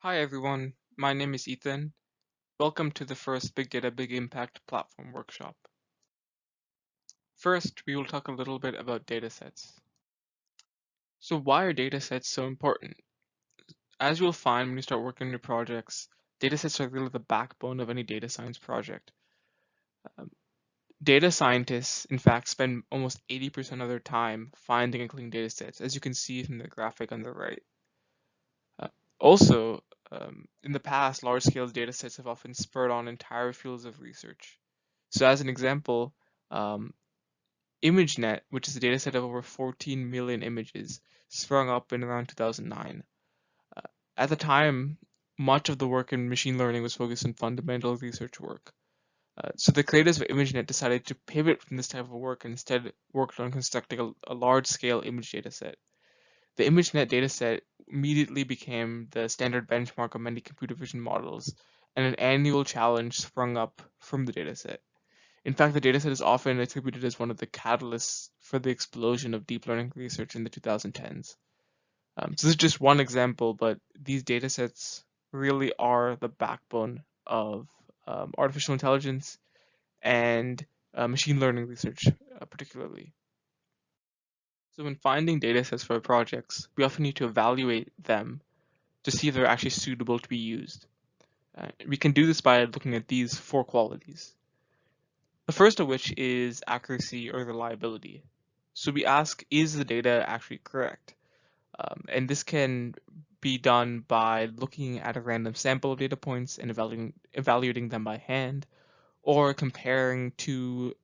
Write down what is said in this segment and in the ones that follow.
Hi everyone, my name is Ethan. Welcome to the first Big Data Big Impact platform workshop. First, we will talk a little bit about datasets. So why are datasets so important? As you'll find when you start working on your projects, datasets are really the backbone of any data science project. Um, Data scientists, in fact, spend almost 80% of their time finding and cleaning datasets, as you can see from the graphic on the right. Uh, also, in the past, large-scale datasets have often spurred on entire fields of research. So as an example, um, ImageNet, which is a dataset of over 14 million images, sprung up in around 2009. Uh, at the time, much of the work in machine learning was focused on fundamental research work. So the creators of ImageNet decided to pivot from this type of work and instead worked on constructing a large-scale image dataset. The ImageNet dataset immediately became the standard benchmark of many computer vision models, and an annual challenge sprung up from the dataset. In fact, the dataset is often attributed as one of the catalysts for the explosion of deep learning research in the 2010s. So this is just one example, but these datasets really are the backbone of artificial intelligence and machine learning research, particularly. So when finding datasets for our projects, we often need to evaluate them to see if they're actually suitable to be used. We can do this by looking at these four qualities. The first of which is accuracy or reliability. So we ask, is the data actually correct? And this can be done by looking at a random sample of data points and evaluating them by hand, or comparing to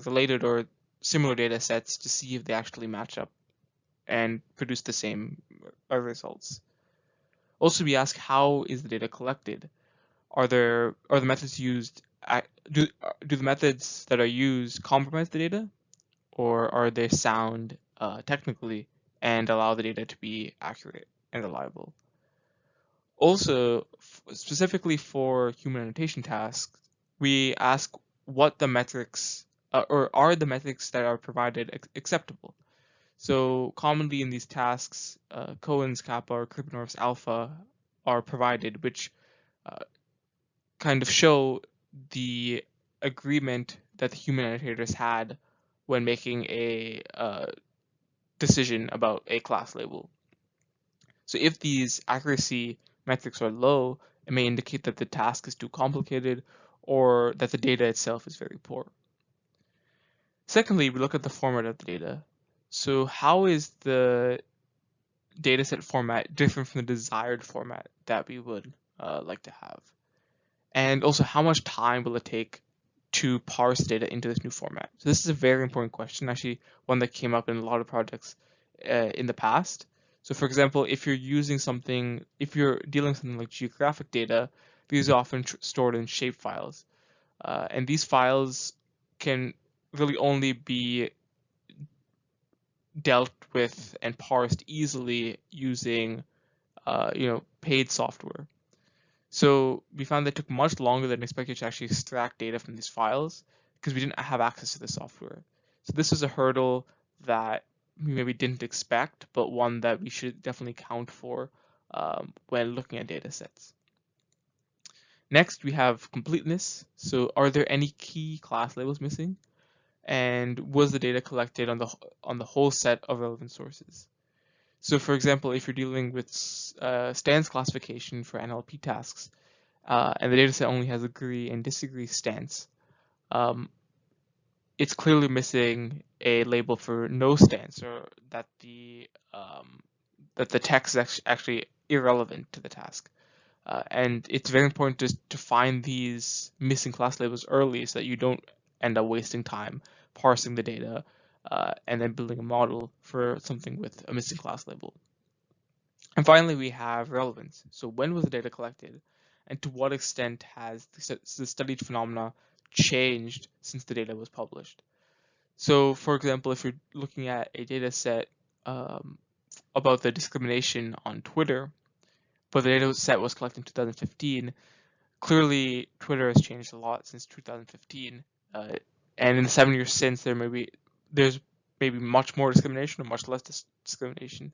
related or similar data sets to see if they actually match up and produce the same results. Also, we ask, how is the data collected? Are the methods used do the methods that are used compromise the data, or are they sound technically and allow the data to be accurate and reliable? Also, specifically for human annotation tasks, we ask what the metrics or are the metrics that are provided acceptable. So commonly in these tasks, Cohen's kappa or Kripkenor's alpha are provided, which uh, kind of show the agreement that the human annotators had when making a decision about a class label. So if these accuracy metrics are low, it may indicate that the task is too complicated or that the data itself is very poor. Secondly, we look at the format of the data. So how is the dataset format different from the desired format that we would like to have? And also, how much time will it take to parse data into this new format? So this is a very important question, actually one that came up in a lot of projects in the past. So for example, if you're dealing with something like geographic data, these are often stored in shape files. And these files can really only be dealt with and parsed easily using, paid software. So we found that it took much longer than expected to actually extract data from these files because we didn't have access to the software. So this was a hurdle that we maybe didn't expect, but one that we should definitely count for when looking at data sets. Next, we have completeness. So are there any key class labels missing? And was the data collected on the whole set of relevant sources? So for example, if you're dealing with stance classification for NLP tasks, and the dataset only has agree and disagree stance, um, it's clearly missing a label for no stance, or that the text is actually irrelevant to the task. And it's very important to find these missing class labels early so that you don't end up wasting time parsing the data and then building a model for something with a missing class label. And finally, we have relevance. So when was the data collected? And to what extent has the studied phenomena changed since the data was published? So for example, if you're looking at a data set um, about the discrimination on Twitter, but the data set was collected in 2015, clearly Twitter has changed a lot since 2015. And in the 7 years since, there's maybe much more discrimination or much less discrimination.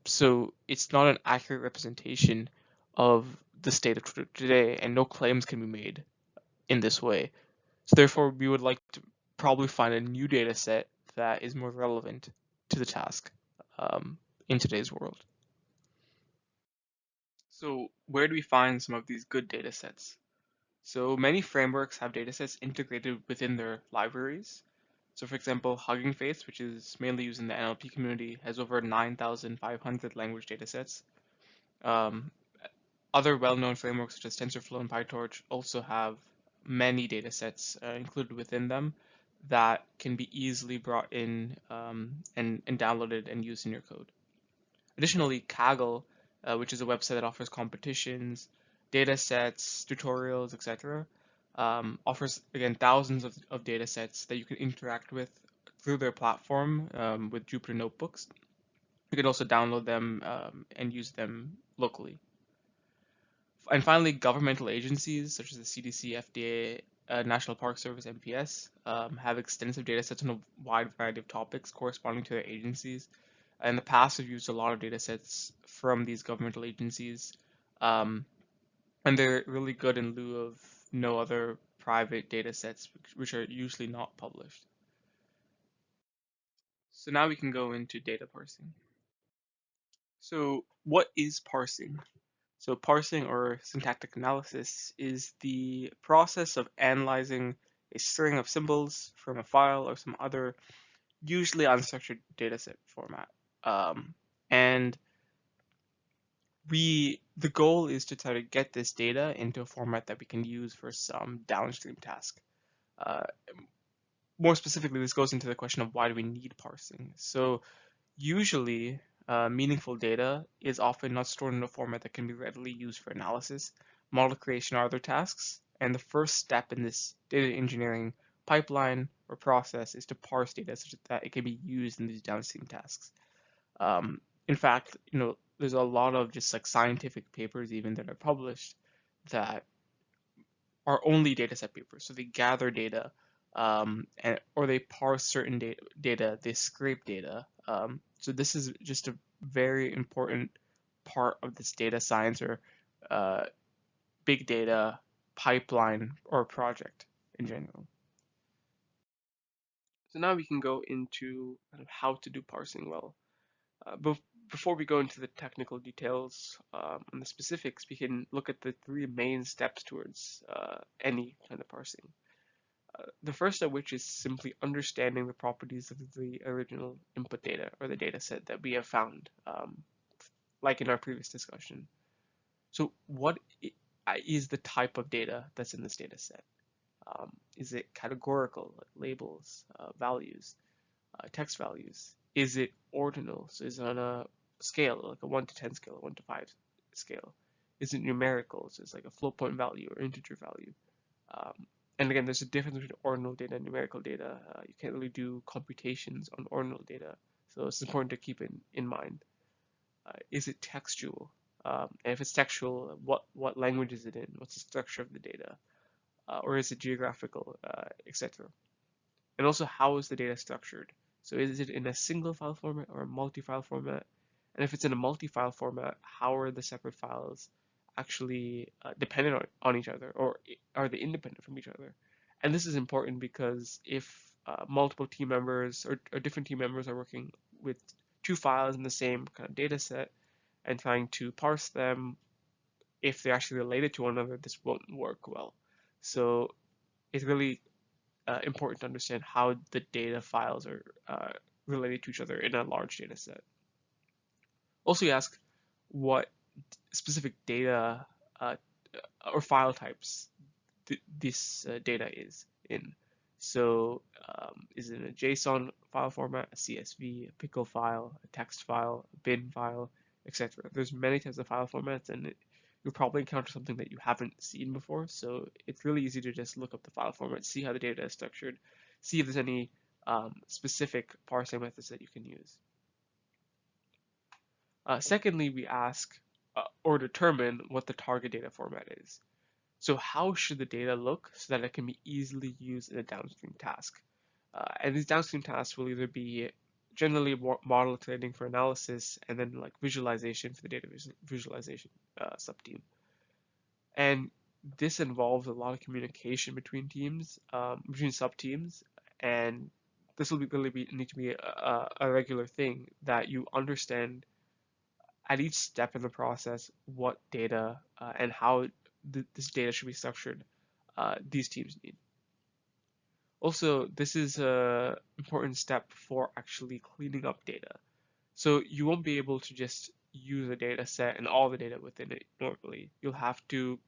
So it's not an accurate representation of the state of today, and no claims can be made in this way. So therefore, we would like to probably find a new data set that is more relevant to the task in today's world. So where do we find some of these good data sets? So many frameworks have datasets integrated within their libraries. So for example, Hugging Face, which is mainly used in the NLP community, has over 9,500 language datasets. Um, Other well-known frameworks such as TensorFlow and PyTorch also have many datasets included within them that can be easily brought in and downloaded and used in your code. Additionally, Kaggle, which is a website that offers competitions, data sets, tutorials, etc., offers, again, thousands of data sets that you can interact with through their platform with Jupyter Notebooks. You can also download them and use them locally. And finally, governmental agencies such as the CDC, FDA, National Park Service, NPS, have extensive data sets on a wide variety of topics corresponding to their agencies. In the past, we've used a lot of data sets from these governmental agencies, um, and they're really good in lieu of no other private data sets, which are usually not published. So now we can go into data parsing. So what is parsing? So parsing or syntactic analysis is the process of analyzing a string of symbols from a file or some other usually unstructured dataset format. Um, and the goal is to try to get this data into a format that we can use for some downstream task. Uh, More specifically, this goes into the question of why do we need parsing? So usually, meaningful data is often not stored in a format that can be readily used for analysis, model creation, or other tasks. And the first step in this data engineering pipeline or process is to parse data such that it can be used in these downstream tasks. In fact, there's a lot of just like scientific papers even that are published that are only dataset papers. So they gather data, or they parse certain data, they scrape data. So this is just a very important part of this data science or uh, big data pipeline or project in general. So now we can go into kind of how to do parsing well. Before we go into the technical details and the specifics, we can look at the three main steps towards any kind of parsing. The first of which is simply understanding the properties of the original input data or the data set that we have found, like in our previous discussion. So what is the type of data that's in this data set? Is it categorical, like labels, values, text values? Is it ordinal? So is it on a scale, like a 1 to 10 scale, a 1 to 5 scale? Is it numerical? So it's like a float point value or integer value. Um, and again, there's a difference between ordinal data and numerical data. You can't really do computations on ordinal data, so it's important to keep in mind. Is it textual? And if it's textual, what language is it in? What's the structure of the data? Or is it geographical, etc.? And also, how is the data structured? So is it in a single file format or a multi-file format? And if it's in a multi-file format, how are the separate files actually dependent on each other, or are they independent from each other? And this is important because if multiple team members or different team members are working with two files in the same kind of data set and trying to parse them, if they're actually related to one another, this won't work well. So it's really important to understand how the data files are related to each other in a large data set. Also, you ask what specific data or file types this data is in. So, is it a JSON file format, a CSV, a pickle file, a text file, a bin file, etc. There's many types of file formats, and you'll probably encounter something that you haven't seen before. So it's really easy to just look up the file format, see how the data is structured, see if there's any specific parsing methods that you can use. Secondly, we ask or determine what the target data format is. So how should the data look so that it can be easily used in a downstream task? And these downstream tasks will either be generally model training for analysis, and then like visualization for the data visualization subteam. And this involves a lot of communication between teams, between sub teams, and this will need to be a regular thing that you understand at each step in the process what data and how this data should be structured these teams need. Also, this is an important step for actually cleaning up data. So you won't be able to just use a data set and all the data within it normally. You'll have to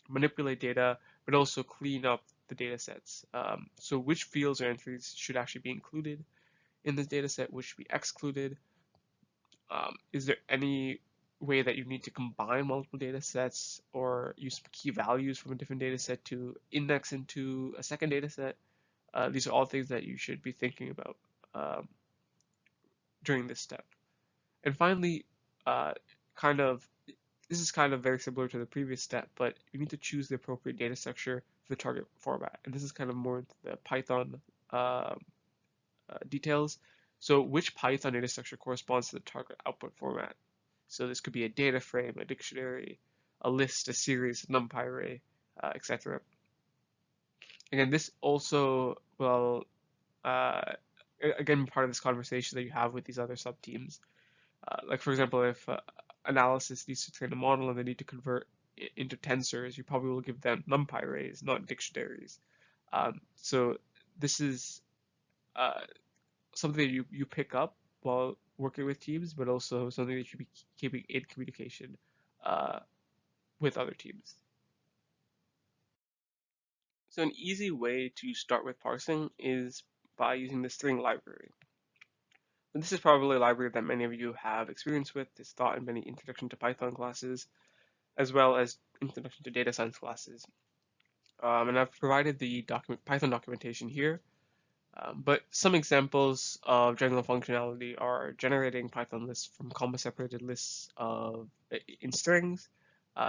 manipulate data, but also clean up the data sets. So which fields or entries should actually be included in this data set, which should be excluded? Is there any way that you need to combine multiple data sets or use key values from a different data set to index into a second data set? These are all things that you should be thinking about um, during this step. And finally, uh, kind of this is kind of very similar to the previous step, but you need to choose the appropriate data structure for the target format. And this is kind of more into the Python details. So which Python data structure corresponds to the target output format? So this could be a data frame, a dictionary, a list, a series, a NumPy array, etc. Again, this also will uh, again part of this conversation that you have with these other subteams. Like for example, if analysis needs to train a model and they need to convert it into tensors, you probably will give them NumPy arrays, not dictionaries. So this is something that you pick up while working with teams, but also something that you should be keeping in communication uh, with other teams. So an easy way to start with parsing is by using the string library. And this is probably a library that many of you have experience with. It's taught in many introduction to Python classes, as well as introduction to data science classes. And I've provided the Python documentation here. But some examples of general functionality are generating Python lists from comma-separated lists in strings,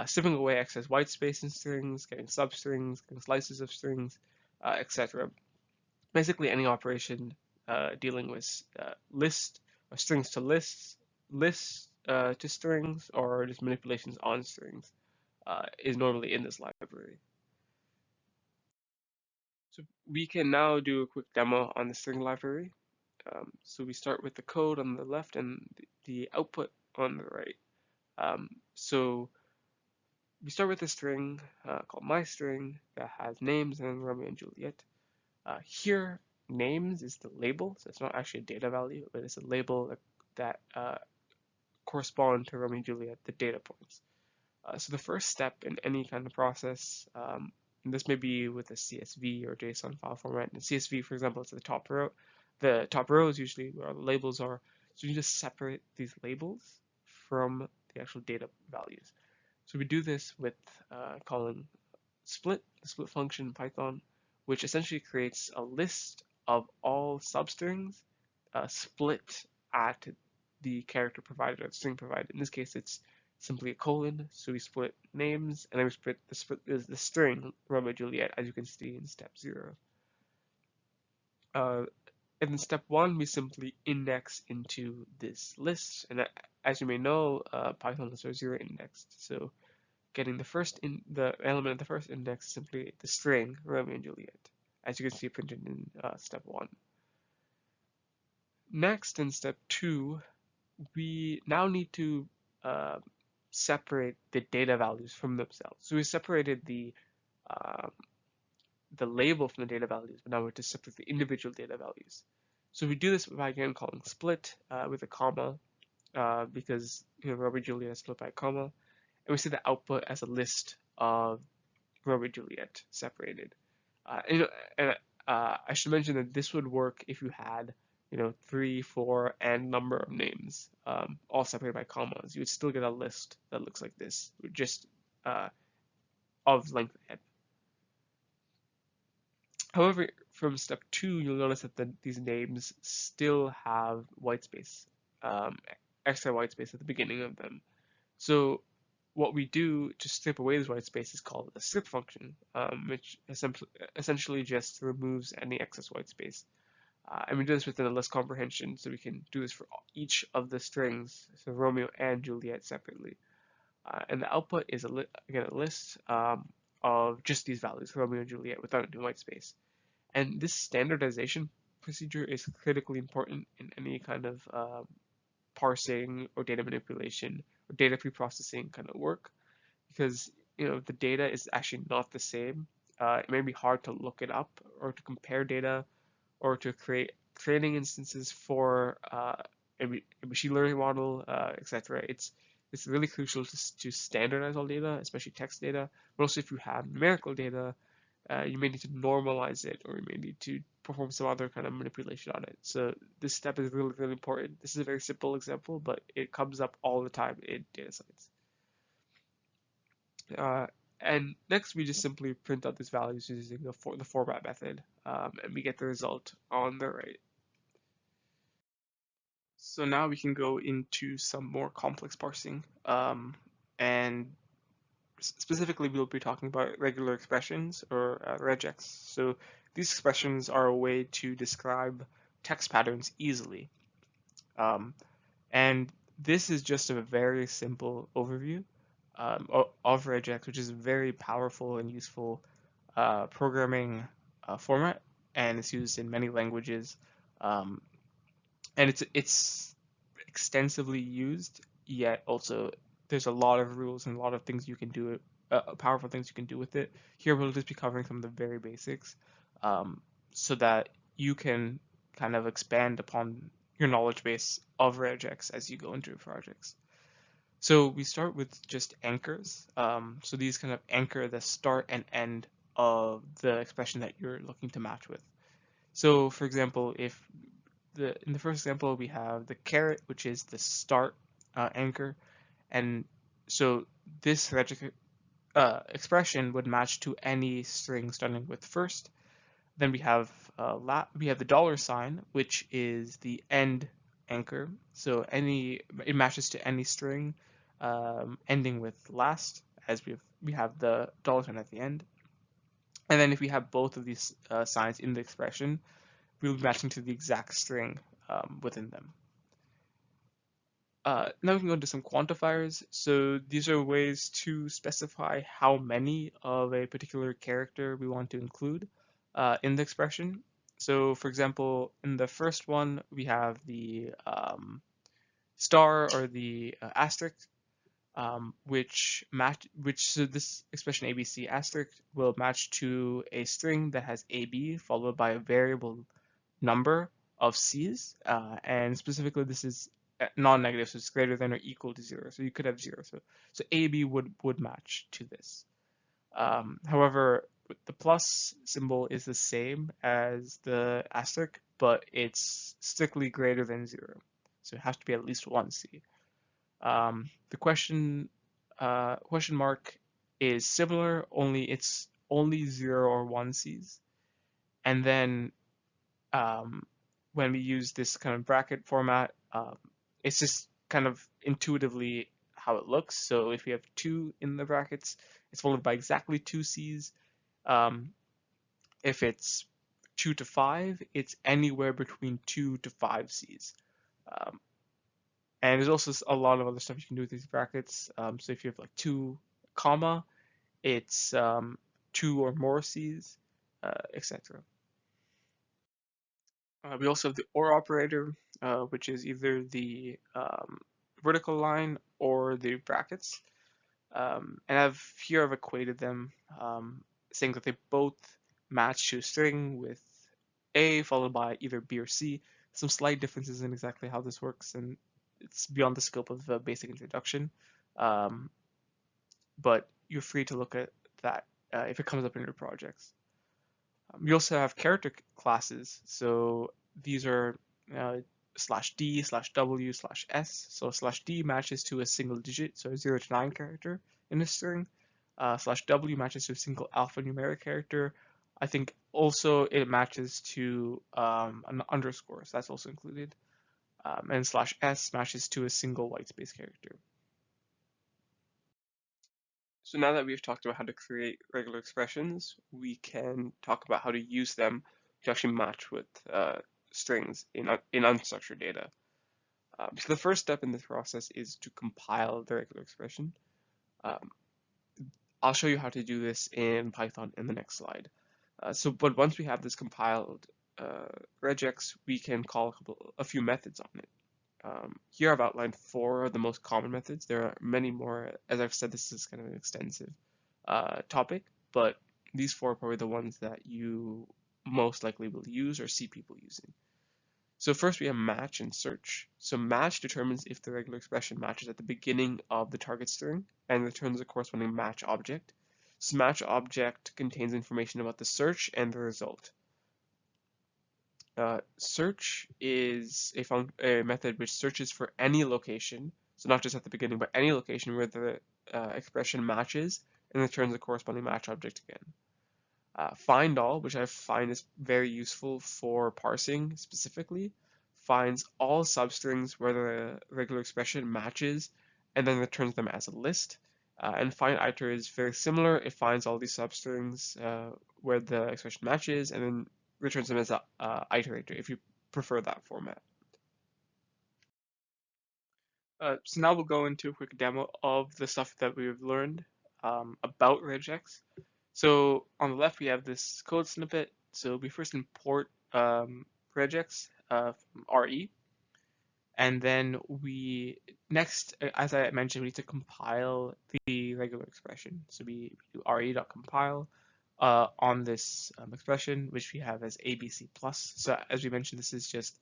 stripping away excess white space in strings, getting substrings, getting slices of strings, etc. Basically, any operation dealing with list or strings to lists to strings, or just manipulations on strings is normally in this library. So we can now do a quick demo on the string library. So we start with the code on the left and the output on the right. So we start with a string called myString that has names and Romeo and Juliet. Here, names is the label, so it's not actually a data value, but it's a label that correspond to Romeo and Juliet, the data points. So the first step in any kind of process, and this may be with a CSV or JSON file format. In CSV, for example, it's the top row. The top row is usually where the labels are. So you just separate these labels from the actual data values. So we do this with calling split, the split function in Python, which essentially creates a list of all substrings split at the character provided or the string provided. In this case, it's simply a colon, so we split names, and then we split the string Romeo Juliet, as you can see in step 0. Uh, and in step 1, we simply index into this list, and as you may know, Python lists are 0 indexed, so getting the element of the first index is simply the string Romeo and Juliet, as you can see printed in step 1. Next, in step 2, we now need to uh, separate the data values from themselves. So we separated um, the label from the data values, but now we're to separate the individual data values. So we do this by again calling split with a comma because Romeo and Juliet is split by a comma, and we see the output as a list of Romeo and Juliet separated. And I should mention that this would work if you had 3, 4, and number of names, all separated by commas. You would still get a list that looks like this, just uh, of length n. However, from step 2, you'll notice that these names still have white space, um, extra white space at the beginning of them. So what we do to strip away this white space is called a strip function, which essentially just removes any excess white space. And we do this within a list comprehension, so we can do this for each of the strings, so Romeo and Juliet separately. And the output is again a list of just these values, Romeo and Juliet, without any white space. And this standardization procedure is critically important in any kind of parsing or data manipulation or data pre-processing kind of work, because the data is actually not the same. It may be hard to look it up or to compare data or to create training instances for a machine learning model, etc. It's really crucial to standardize all data, especially text data. But also, if you have numerical data, you may need to normalize it, or you may need to perform some other kind of manipulation on it. So this step is really, really important. This is a very simple example, but it comes up all the time in data science. Uh, and next, we just simply print out these values using the format method, and we get the result on the right. So now we can go into some more complex parsing, and specifically we'll be talking about regular expressions or regex. So these expressions are a way to describe text patterns easily. Um, and this is just a very simple overview of regex, which is a very powerful and useful programming format, and it's used in many languages. Um, and it's extensively used, yet also there's a lot of rules and a lot of things you can do, powerful things you can do with it. Here we'll just be covering some of the very basics, so that you can kind of expand upon your knowledge base of regex as you go into your projects. So we start with just anchors. So these kind of anchor the start and end of the expression that you're looking to match with. So for example, if in the first example we have the caret, which is the start anchor, and so this expression would match to any string starting with first. Then we have the dollar sign, which is the end anchor. So it matches to any string ending with last, as we have the dollar sign at the end. And then if we have both of these signs in the expression, we'll be matching to the exact string within them. Now we can go into some quantifiers. So these are ways to specify how many of a particular character we want to include in the expression. So for example, in the first one, we have the star or the asterisk, so this expression ABC asterisk will match to a string that has AB followed by a variable number of C's, and specifically this is non-negative, so it's greater than or equal to 0. So you could have 0. So AB would match to this. However, the plus symbol is the same as the asterisk, but it's strictly greater than 0. So it has to be at least 1 C. The question mark is similar, only it's only 0 or 1 C's. And then when we use this kind of bracket format, it's just kind of intuitively how it looks. So if we have 2 in the brackets, it's followed by exactly 2 C's. If it's 2 to 5, it's anywhere between 2 to 5 C's. And there's also a lot of other stuff you can do with these brackets. So if you have like 2 comma, it's 2 or more C's, etc. We also have the OR operator, which is either the vertical line or the brackets. And I've equated them, saying that they both match to a string with A followed by either B or C. Some slight differences in exactly how this works, and it's beyond the scope of the basic introduction. But you're free to look at that if it comes up in your projects. We also have character classes. So these are /D, /W, /S. So /D matches to a single digit, so a 0 to 9 character in a string. /W matches to a single alphanumeric character. I think also it matches to an underscore, so that's also included. And /S matches to a single whitespace character. So now that we've talked about how to create regular expressions, we can talk about how to use them to actually match with strings in unstructured data. So the first step in this process is to compile the regular expression. Um, I'll show you how to do this in Python in the next slide. But once we have this compiled regex, we can call a few methods on it. Here I've outlined 4 of the most common methods. There are many more. As I've said, this is kind of an extensive topic, but these 4 are probably the ones that you most likely will use or see people using. So first we have match and search. So match determines if the regular expression matches at the beginning of the target string and returns a corresponding match object. So match object contains information about the search and the result. Search is a method which searches for any location, so not just at the beginning, but any location where the expression matches and returns a corresponding match object again. Find all, which I find is very useful for parsing specifically, finds all substrings where the regular expression matches and then returns them as a list. And find iter is very similar. It finds all these substrings where the expression matches and then returns them as a iterator if you prefer that format. So now we'll go into a quick demo of the stuff that we've learned about regex. So on the left, we have this code snippet. So we first import regex from RE, and then we next, as I mentioned, we need to compile the regular expression. So we do re.compile on this expression, which we have as ABC plus. So as we mentioned, this is just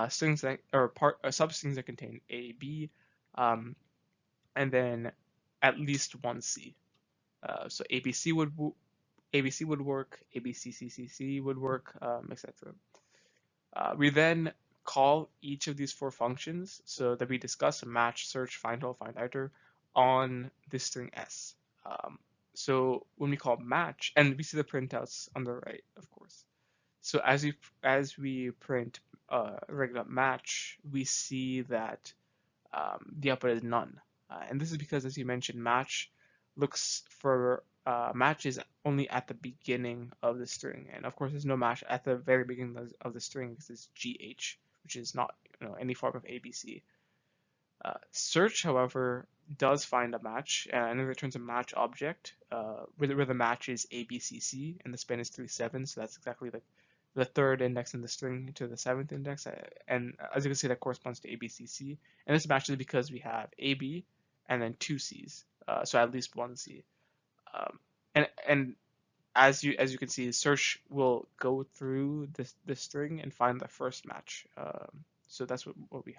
strings that or substrings that contain A, B, um, and then at least one C. So ABC would work, ABCCCC would work, etc. We then call each of these 4 functions so that we discuss match, search, find all, find iter on this string S. So when we call match, and we see the printouts on the right, of course. So as we print regular match, we see that the output is none. And this is because, as you mentioned, match looks for matches only at the beginning of the string. And of course, there's no match at the very beginning of the string because it's GH, which is not any form of ABC. Search, however, does find a match and it returns a match object where the match is ABCC and the span is 37. So that's exactly like the 3rd index in the string to the 7th index. And as you can see, that corresponds to ABCC. And this matches because we have AB and then 2 Cs. So at least 1 C. And as you can see, search will go through this string and find the first match. So that's what we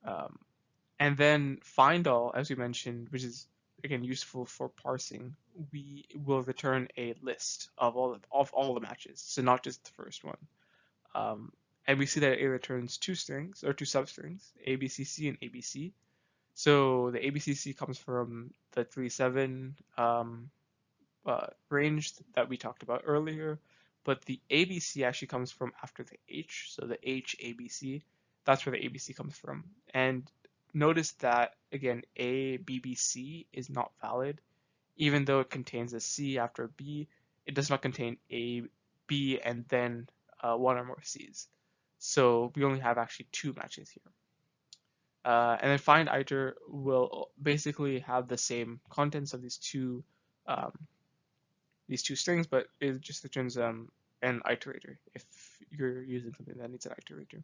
have. And then find all, as we mentioned, which is again useful for parsing, we will return a list of all the matches, so not just the first one. And we see that it returns 2 strings or 2 substrings, ABCC and ABC. So the ABCC comes from the 3-7 range that we talked about earlier, but the ABC actually comes from after the H, so the H ABC, that's where the ABC comes from. And notice that, again, A, B, B, C is not valid. Even though it contains a C after B, it does not contain A, B, and then 1 or more Cs. So we only have actually 2 matches here. And then find iter will basically have the same contents of um, these two strings, but it just returns an iterator if you're using something that needs an iterator.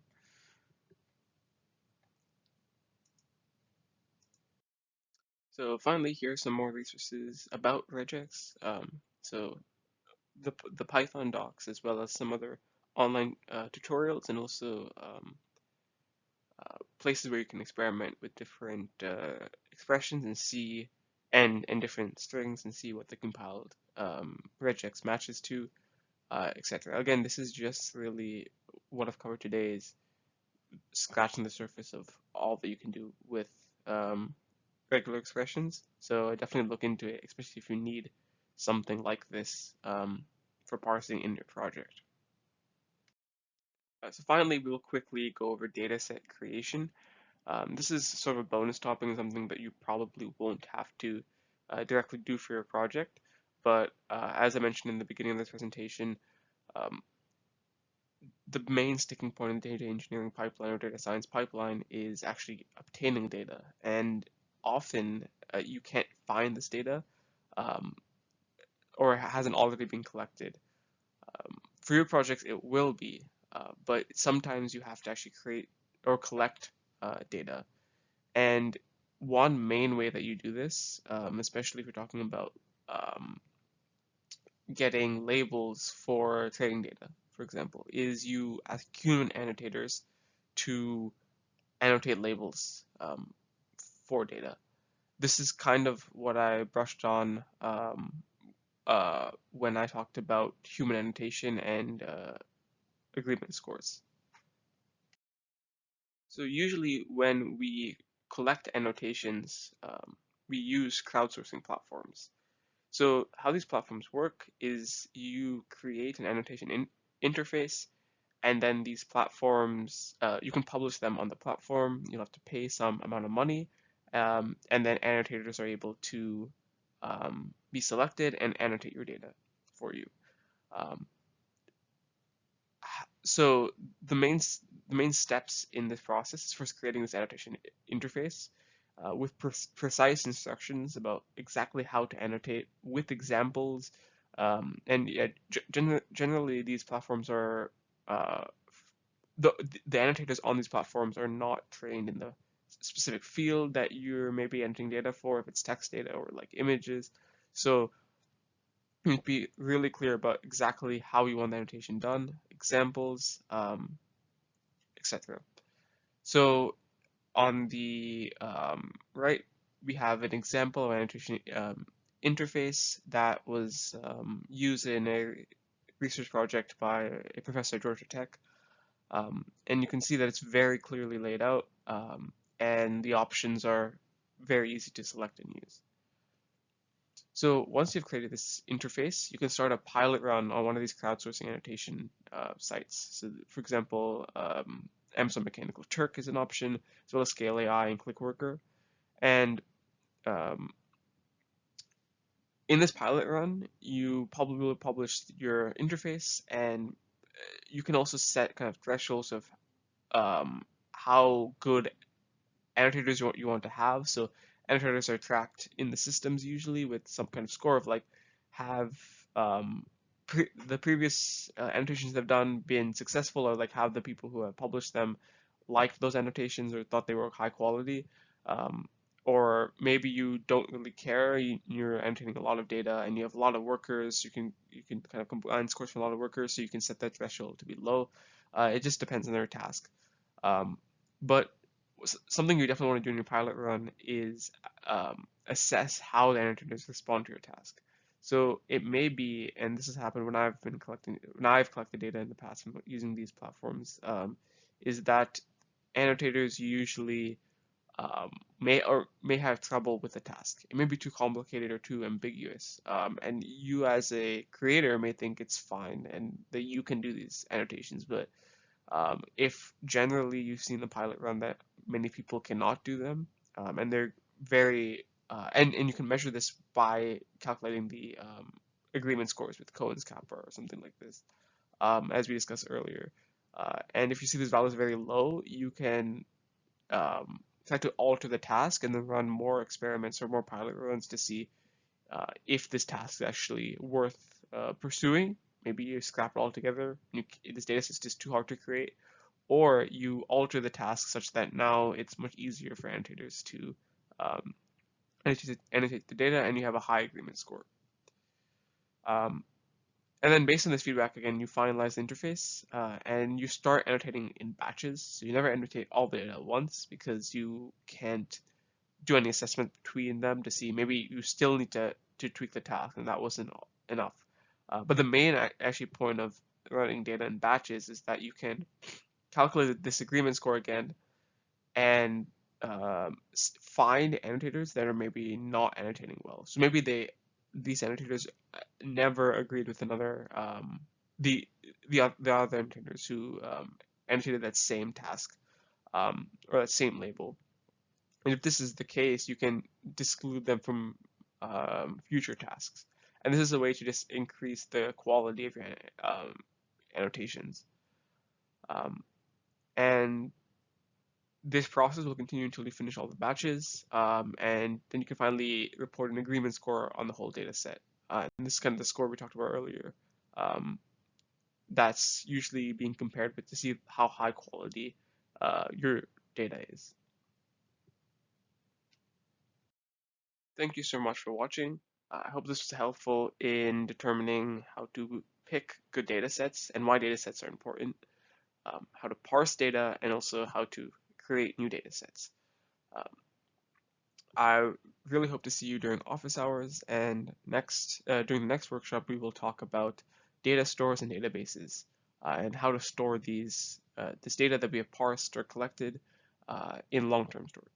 So finally, here are some more resources about regex. So the Python docs, as well as some other online tutorials, and also places where you can experiment with different expressions and see and different strings and see what the compiled regex matches to, etc. Again, this is just really what I've covered today is scratching the surface of all that you can do with regular expressions. So I definitely look into it, especially if you need something like this for parsing in your project. So finally, we'll quickly go over dataset creation. This is sort of a bonus topic and something that you probably won't have to directly do for your project. But as I mentioned in the beginning of this presentation, um, the main sticking point in the data engineering pipeline or data science pipeline is actually obtaining data. And often you can't find this data um, or it hasn't already been collected. For your projects, it will be, but sometimes you have to actually create or collect data. And one main way that you do this, especially if you're talking about um, getting labels for trading data, for example, is you ask human annotators to annotate labels for data. This is kind of what I brushed on when I talked about human annotation and agreement scores. So usually when we collect annotations, we use crowdsourcing platforms. So how these platforms work is you create an annotation interface, and then these platforms, you can publish them on the platform. You'll have to pay some amount of money, and then annotators are able to be selected and annotate your data for you. Um, so the main steps in this process is first creating this annotation interface with precise instructions about exactly how to annotate with examples. And yeah, generally these platforms are uh, the the annotators on these platforms are not trained in the specific field that you're maybe entering data for, if it's text data or like images. So you need to be really clear about exactly how you want the annotation done, examples, etc. So on the right, we have an example of annotation interface that was used in a research project by a professor at Georgia Tech. And you can see that it's very clearly laid out, and the options are very easy to select and use. So once you've created this interface, you can start a pilot run on one of these crowdsourcing annotation sites. So for example, Amazon Mechanical Turk is an option, as well as Scale AI and ClickWorker. And um, in this pilot run, you probably will publish your interface, and you can also set kind of thresholds of how good annotators you want to have. So annotators are tracked in the systems usually with some kind of score of like, have the previous annotations they've done been successful, or like have the people who have published them liked those annotations or thought they were high quality. Um, or maybe you don't really care. You're annotating a lot of data and you have a lot of workers. You can kind of combine scores from a lot of workers, so you can set that threshold to be low. It just depends on their task. Um, but something you definitely want to do in your pilot run is assess how the annotators respond to your task. So it may be, and this has happened when I've collected data in the past from using these platforms, is that annotators usually may have trouble with the task. It may be too complicated or too ambiguous, and you as a creator may think it's fine and that you can do these annotations, but if generally you've seen the pilot run that many people cannot do them, and they're very, and you can measure this by calculating the agreement scores with Cohen's kappa or something like this, as we discussed earlier. And if you see these values very low, you can try to alter the task and then run more experiments or more pilot runs to see if this task is actually worth pursuing. Maybe you scrap it altogether. This data set is just too hard to create, or you alter the task such that now it's much easier for annotators to um, annotate the data, and you have a high agreement score. Um, and then based on this feedback, again, you finalize the interface and you start annotating in batches. So you never annotate all the data at once because you can't do any assessment between them to see maybe you still need to tweak the task and that wasn't enough. But the main actually point of running data in batches is that you can calculate the disagreement score again and find annotators that are maybe not annotating well. So maybe these annotators never agreed with another the the other annotators who annotated that same task or that same label. And if this is the case, you can exclude them from future tasks. And this is a way to just increase the quality of your annotations. Um, and this process will continue until you finish all the batches, and then you can finally report an agreement score on the whole data set. And this is kind of the score we talked about earlier. Um, that's usually being compared with to see how high quality your data is. Thank you so much for watching. I hope this was helpful in determining how to pick good data sets and why data sets are important, how to parse data, and also how to create new data sets. Um, I really hope to see you during office hours, and during the next workshop we will talk about data stores and databases, and how to store this data that we have parsed or collected in long-term storage.